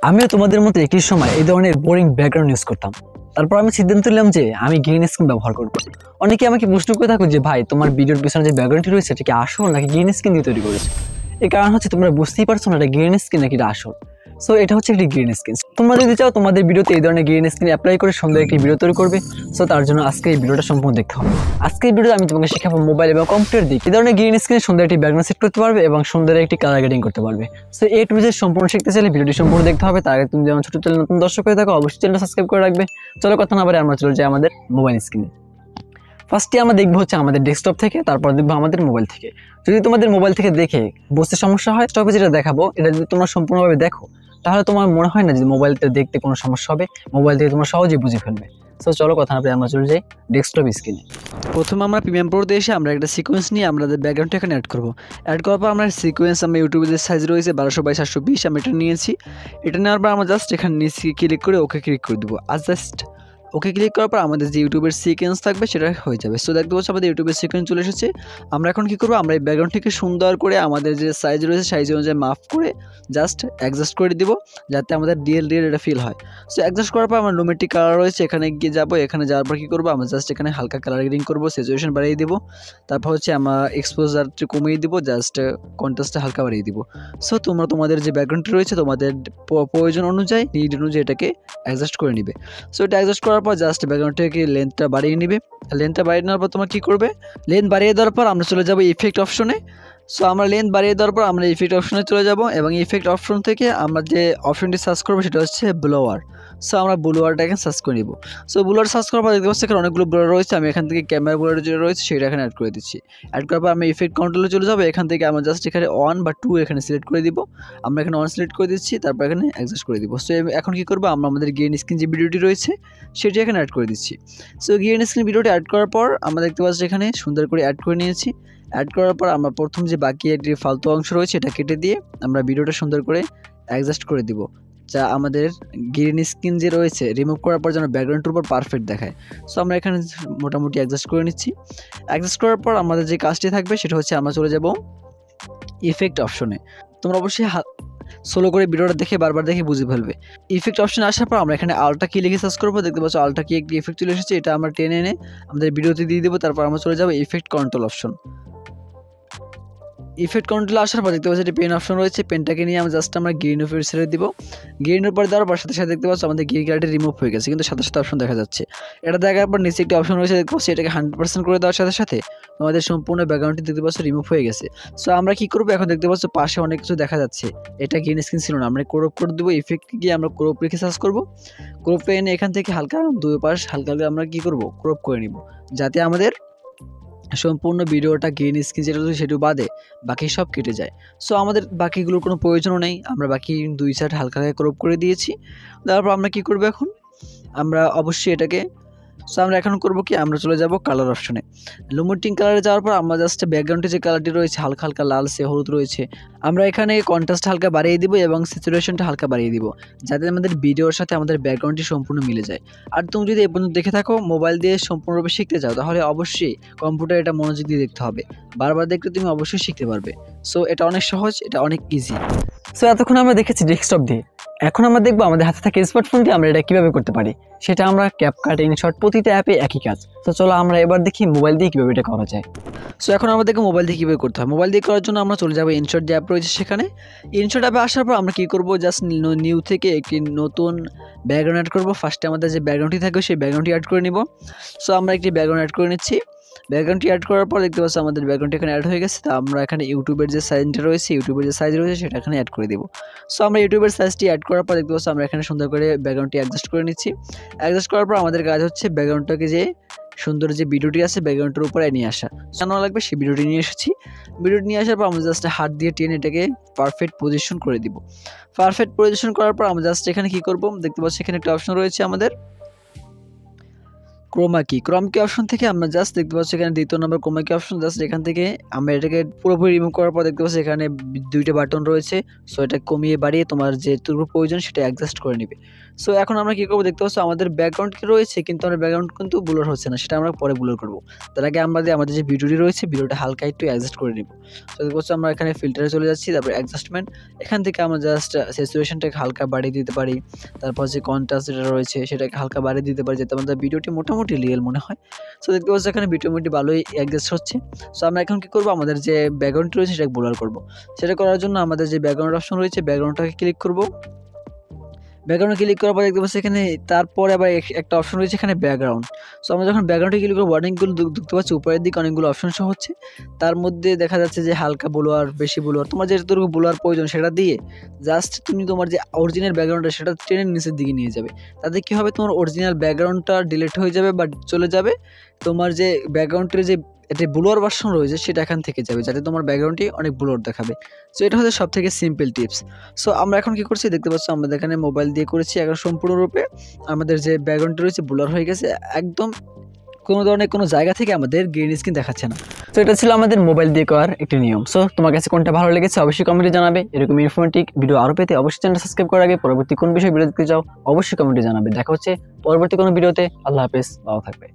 আমিও তোমাদের মতো একটি সময় এই ধরনের বোরিং ব্যাকগ্রাউন্ড ইউজ করতাম। তারপর আমি সিদ্ধান্ত নিলাম যে আমি গ্রিন স্ক্রিন ব্যবহার করব। অনেকে আমাকে প্রশ্ন করে থাকো যে ভাই তোমার ভিডিওর পিছনে যে ব্যাকগ্রাউন্ডটি রয়েছে এটা কি আসল নাকি গ্রিন স্ক্রিন দিয়ে তৈরি করেছে। এর কারণ হচ্ছে তোমরা বুঝতেই পারছো না এটা গ্রিন স্ক্রিন নাকি এটা আসল। সো এটা হচ্ছে একটি গ্রিন স্ক্রিন। তোমরা যদি চাও তোমাদের ভিডিওতে এই ধরনের গ্রিন স্ক্রিন অ্যাপ্লাই করে সুন্দর একটি ভিডিও তৈরি করবে, সো তার জন্য আজকে এই ভিডিওটা সম্পূর্ণ দেখতে হবে। আজকে এই ভিডিওতে আমি তোমাকে শেখাবো মোবাইল এবং কম্পিউটার দিয়ে এই ধরনের গ্রিন স্ক্রিনে সুন্দর একটি ব্যাকগ্রাউন্ড সেট করতে পারবে এবং সুন্দর একটি কালার গ্রেডিং করতে পারবে। সো এ টু জেড সম্পূর্ণ শিখতে চাইলে ভিডিওটি সম্পূর্ণ দেখতে হবে। তার আগে তুমি যেমন ছোট চ্যানেল নতুন দর্শক হয়ে থাকো অবশ্যই চ্যানেলটা সাবস্ক্রাইব করে রাখবে। চলো কথা না বলে আমরা চলে যাই আমাদের মোবাইল স্ক্রিনে। ফার্স্টে আমরা দেখবো হচ্ছে আমাদের ডেস্কটপ থেকে, তারপর দেখবো আমাদের মোবাইল থেকে। যদি তোমাদের মোবাইল থেকে দেখে বুঝতে সমস্যা হয়, ডেস্কটপে যেটা দেখাবো এটা যদি তোমরা সম্পূর্ণভাবে দেখো তাহলে তোমার মনে হয় না যে মোবাইলটা দেখতে কোনো সমস্যা হবে, মোবাইল থেকে তোমরা সহজেই বুঝে ফেলবে। সো চলো কথা না বলে আমরা চলে যাই ডেস্কটপ স্ক্রিনে। প্রথমে আমরা প্রিমিয়াম প্রোতে এসে আমরা একটা সিকোয়েন্স নিয়ে আমাদের ব্যাকগ্রাউন্ডটা এখানে অ্যাড করবো। অ্যাড করার পর আমরা সিকোয়েন্স আমরা ইউটিউবে যে সাইজ রয়েছে 1200x720 আমি এটা নিয়েছি। এটা নেওয়ার পর আমরা জাস্ট এখানে নিচে ক্লিক করে ওকে ক্লিক করে দেবো। আর জাস্ট ওকে ক্লিক করার পর আমাদের যে ইউটিউবের সিকোয়েন্স থাকবে সেটা হয়ে যাবে। সো দেখতে পাচ্ছি আমাদের ইউটিউবের সিকোয়েন্স চলে এসেছে। আমরা এখন কী করবো, আমরা এই ব্যাকগ্রাউন্ডটিকে সুন্দর করে আমাদের যে সাইজ রয়েছে সাইজ অনুযায়ী মাপ করে জাস্ট অ্যাডজাস্ট করে দিব যাতে আমাদের রিয়েল এটা ফিল হয়। সো অ্যাডজাস্ট করার পর আমার রুমেরটি কালার রয়েছে, এখানে গিয়ে যাবো। এখানে যাওয়ার পর কী করবো, আমরা জাস্ট এখানে হালকা কালার গ্রেডিং করবো, স্যাচুরেশন বাড়িয়ে দিব। তারপর হচ্ছে আমরা এক্সপোজারটি কমিয়ে দিব, জাস্ট কন্ট্রাস্টটা হালকা বাড়িয়ে দিব। সো তোমরা তোমাদের যে ব্যাকগ্রাউন্ডটি রয়েছে তোমাদের প্রয়োজন অনুযায়ী নিড অনুযায়ী এটাকে অ্যাডজাস্ট করে নিবে। সো এটা অ্যাডজাস্ট করার পর জাস্ট ব্যাকগ্রাউন্ডটাকে লেন্থটা বাড়িয়ে নিবে। লেন্থটা বাড়িয়ে নেওয়ার পর তোমরা কী করবে, লেন্থ বাড়িয়ে দেওয়ার পর আমরা চলে যাবো ইফেক্ট অপশনে। সো আমরা লেন্থ বাড়িয়ে দেওয়ার পর আমরা ইফেক্ট অপশনে চলে যাব এবং ইফেক্ট অপশন থেকে আমরা যে অপশনটি সার্চ করবো সেটা হচ্ছে ব্লোয়ার। সো আমরা ব্লোয়ারটাকে সার্চ করে নিব। সো ব্লোয়ার সার্চ করার পর দেখতে পাচ্ছি এখানে অনেকগুলো ব্লোয়ার রয়েছে। আমি এখান থেকে ক্যামেরা ব্লোয়ার যেটা রয়েছে সেটা এখানে অ্যাড করে দিচ্ছি। অ্যাড করার পর আমি ইফেক্ট কন্ট্রোলে চলে যাবো। এখান থেকে আমরা জাস্ট এখানে 1 বা 2 এখানে সিলেক্ট করে দিব। আমরা এখানে 1 সিলেক্ট করে দিচ্ছি, তারপর এখানে অ্যাডজাস্ট করে দিব। সো এখন কী করবো, আমরা আমাদের গ্রিন স্ক্রিন যে ভিডিওটি রয়েছে সেটি এখানে অ্যাড করে দিচ্ছি। সো গ্রিন স্ক্রিন ভিডিওটি অ্যাড করার পর আমরা দেখতে পাচ্ছি এখানে সুন্দর করে অ্যাড করে নিয়েছি। অ্যাড করার পর আমরা প্রথম যে বাকি একটি ফালতু অংশ রয়েছে এটা কেটে দিয়ে আমরা ভিডিওটা সুন্দর করে অ্যাডজাস্ট করে দিব, যা আমাদের গ্রিন স্ক্রিন যে রয়েছে রিমুভ করার পর যেন ব্যাকগ্রাউন্ডের উপর পারফেক্ট দেখায়। সো আমরা এখানে মোটামুটি অ্যাডজাস্ট করে নিচ্ছি। অ্যাডজাস্ট করার পর আমাদের যে কাজটি থাকবে সেটা হচ্ছে আমরা চলে যাব ইফেক্ট অপশনে। তোমরা অবশ্যই সোলো করে ভিডিওটা দেখে বারবার দেখে বুঝে ফেলবে। ইফেক্ট অপশনে আসার পর আমরা এখানে আলটা কি লিখে সার্চ করবো। দেখতে পাচ্ছ আলটা কি একটি ইফেক্ট চলে এসেছে, এটা আমরা টেনে এনে আমাদের ভিডিওতে দিয়ে দেবো। তারপর আমরা চলে যাবো ইফেক্ট কন্ট্রোল অপশন। ইফেক্ট কন্ট্রোলে আসার পর দেখতে পাচ্ছি একটা পেন অপশন রয়েছে, পেনটাকে নিয়ে আমরা জাস্ট আমরা গ্রিন উপরে ছেড়ে দিব। গ্রিন উপরে দেওয়ার পর সাথে সাথে দেখতে পাচ্ছি আমাদের গ্রিন কালারটি রিমুভ হয়ে গেছে, কিন্তু সাথে সাথে অপশন দেখা যাচ্ছে। এটা দেখার পর নিচে একটি অপশন রয়েছে দেখতে পাচ্ছি, এটাকে 100% করে দেওয়ার সাথে সাথে আমাদের সম্পূর্ণ ব্যাকগ্রাউন্ডটি দেখতে পাচ্ছি রিমুভ হয়ে গেছে। সো আমরা কী করবো, এখন দেখতে পাচ্ছি পাশে অনেক কিছু দেখা যাচ্ছে, এটা গ্রিন স্ক্রিন ছিল না। আমরা ক্রপ করে দেবো, ইফেক্টে গিয়ে আমরা ক্রপ রেখে সার্চ করবো। ক্রপটা এনে এখান থেকে হালকা দুই পাশ হালকা আমরা কী করবো ক্রপ করে নিব, যাতে আমাদের সম্পূর্ণ ভিডিওটা গ্রিন স্ক্রিন যেটা রয়েছে সেটু বাদে বাকি সব কেটে যায়। সো আমাদের বাকিগুলোর কোনো প্রয়োজনও নেই, আমরা বাকি দুই সাইড হালকা হালকা ক্রপ করে দিয়েছি। তারপর আমরা কী করবো, এখন আমরা অবশ্যই এটাকে সো আমরা এখন করবো কি, আমরা চলে যাব কালার অপশনে। লুমিটিং কালারে যাওয়ার পর আমরা জাস্ট ব্যাকগ্রাউন্ডে যে কালারটি রয়েছে হালকা হালকা লালচে হলুদ রয়েছে, আমরা এখানে কন্ট্রাস্ট হালকা বাড়িয়ে দিব এবং স্যাচুরেশনটা হালকা বাড়িয়ে দিব, যাতে আমাদের ভিডিওর সাথে আমাদের ব্যাকগ্রাউন্ডটি সম্পূর্ণ মিলে যায়। আর তুমি যদি এ পর্যন্ত দেখে থাকো মোবাইল দিয়ে সম্পূর্ণরূপে শিখতে চাও তাহলে অবশ্যই কম্পিউটার এটা মনোযোগ দিয়ে দেখতে হবে, বারবার দেখলে তুমি অবশ্যই শিখতে পারবে। সো এটা অনেক সহজ, এটা অনেক ইজি। সো এতক্ষণ আমরা দেখেছি ডেস্কটপ দিয়ে, এখন আমরা দেখবো আমাদের হাতে থাকা স্মার্টফোন দিয়ে আমরা এটা কীভাবে করতে পারি। সেটা আমরা ক্যাপকাট, ইনশট প্রতিটা অ্যাপে একই কাজ। তো চলো আমরা এবার দেখি মোবাইল দিয়ে কীভাবে এটা করা যায়। সো এখন আমাদেরকে মোবাইল দিয়ে কীভাবে করতে হয়। মোবাইল দিয়ে করার জন্য আমরা চলে যাবো ইনশট যে অ্যাপ রয়েছে সেখানে। ইনশট অ্যাপে আসার পর আমরা কী করবো, জাস্ট নিউ থেকে একটি নতুন ব্যাকগ্রাউন্ড অ্যাড করবো। ফার্স্টে আমাদের যে ব্যাকগ্রাউন্ডটি থাকবে সেই ব্যাকগ্রাউন্ডটি অ্যাড করে নিব। সো আমরা একটি ব্যাকগ্রাউন্ড অ্যাড করে নিচ্ছি। ব্যাকগ্রাউন্ডটি অ্যাড করার পর দেখতে পাচ্ছি আমাদের ব্যাকগ্রাউন্ডটি এখানে অ্যাড হয়ে গেছে। তা আমরা এখানে ইউটিউবের যে সাইজটা রয়েছে ইউটিউবের যে সাইজ রয়েছে সেটা এখানে অ্যাড করে দেবো। সো আমরা ইউটিউবের সাইজটি অ্যাড করার পর দেখতে পাচ্ছি আমরা এখানে সুন্দর করে ব্যাকগ্রাউন্ডটি অ্যাডজাস্ট করে নিচ্ছি। অ্যাডজাস্ট করার পর আমাদের কাজ হচ্ছে ব্যাকগ্রাউন্ডটাকে যে সুন্দর যে ভিডিওটি আছে ব্যাকগ্রাউন্ডের উপরে নিয়ে আসা। জানা লাগবে সেই ভিডিওটি নিয়ে এসেছি। ভিডিওটি নিয়ে আসার পর আমরা জাস্ট হাত দিয়ে টেনে এটাকে পারফেক্ট পজিশন করে দিব। পারফেক্ট পজিশন করার পর আমরা জাস্ট এখানে কী করবো, দেখতে পাচ্ছি এখানে একটা অপশন রয়েছে আমাদের ক্রোমা কি অপশন থেকে আমরা জাস্ট দেখতে পাচ্ছি এখানে দ্বিতীয় নম্বর ক্রোমা কি অপশন। জাস্ট এখান থেকে আমরা এটাকে পুরোপুরি রিমুভ করার পর দেখতে পাচ্ছি এখানে দুইটা বাটন রয়েছে। সো এটা কমিয়ে বাড়িয়ে তোমার যেটুকু প্রয়োজন সেটা অ্যাডজাস্ট করে নিবে। সো এখন আমরা কি করবো দেখতে পাচ্ছি আমাদের ব্যাকগ্রাউন্ড কি রয়েছে, কিন্তু আমাদের ব্যাকগ্রাউন্ড কিন্তু ব্লার হচ্ছে না, সেটা আমরা পরে ব্লার করবো। তার আগে আমাদের যে ভিডিওটি রয়েছে ভিডিওটা হালকা একটু অ্যাডজাস্ট করে নিব। সো দেখতে পাচ্ছি আমরা এখানে ফিল্টারে চলে যাচ্ছি, তারপর অ্যাডজাস্টমেন্ট, এখান থেকে আমরা জাস্ট স্যাচুরেশনটাকে হালকা বাড়িয়ে দিতে পারি। তারপর যে কন্ট্রাস্ট যেটা রয়েছে সেটাকে হালকা বাড়িয়ে দিতে পারি যাতে আমাদের ভিডিওটি মোটামুটি রিয়েল মনে হয়। সো দেখতে পাচ্ছি এখানে মোটামুটি ভালোই অ্যাডজাস্ট হচ্ছে। সো আমরা এখন কি করবো, আমাদের যে ব্যাকগ্রাউন্ড রয়েছে সেটাকে ব্লার করবো। সেটা করার জন্য আমাদের যে ব্যাকগ্রাউন্ড অপশন রয়েছে ব্যাকগ্রাউন্ডটাকে ক্লিক করবো। ব্যাকগ্রাউন্ডে ক্লিক করার পর দেখতে পাচ্ছি এখানে তারপরে আবার একটা অপশন রয়েছে এখানে ব্যাকগ্রাউন্ড। সো আমরা যখন ব্যাকগ্রাউন্ডে ক্লিক করবো অনেকগুলো দেখতে পাচ্ছি উপরের দিকে অনেকগুলো অপশন শো হচ্ছে। তার মধ্যে দেখা যাচ্ছে যে হালকা ব্লোয়ার, বেশি ব্লোয়ার, তোমার যেটুকু ব্লোয়ার প্রয়োজন সেটা দিয়ে জাস্ট তুমি তোমার যে অরিজিনাল ব্যাকগ্রাউন্ডটা সেটা টেনে নিচের দিকে নিয়ে যাবে। তাতে কী হবে, তোমার অরিজিনাল ব্যাকগ্রাউন্ডটা ডিলিট হয়ে যাবে বা চলে যাবে, তোমার যে ব্যাকগ্রাউন্ডের যে এটা ব্লোয়ার ভার্সন রয়েছে সেটা এখান থেকে যাবে, যাতে তোমার ব্যাকগ্রাউন্ডটি অনেক ব্লোর দেখাবে। সো এটা হচ্ছে সবথেকে সিম্পল টিপস। সো আমরা এখন কি করছি দেখতে পাচ্ছি আমাদের এখানে মোবাইল দিয়ে করেছি, এখন সম্পূর্ণরূপে আমাদের যে ব্যাকগ্রাউন্ডটি রয়েছে ব্লোর হয়ে গেছে, একদম কোনো ধরনের কোনো জায়গা থেকে আমাদের গ্রিন স্ক্রিন দেখাচ্ছে না। তো এটা ছিল আমাদের মোবাইল দিয়ে করার একটি নিয়ম। সো তোমার কাছে কোনটা ভালো লেগেছে অবশ্যই কমেন্টে জানাবে। এরকম ইনফরমেটিভ ভিডিও আরও পেতে অবশ্যই চ্যানেলটা সাবস্ক্রাইব করার আগে পরবর্তী কোন বিষয়ে ভিডিও দেখতে চাও অবশ্যই কমেন্টে জানাবে। দেখা হচ্ছে পরবর্তী কোনো ভিডিওতে। আল্লাহ হাফেজ, ভালো থাকবে।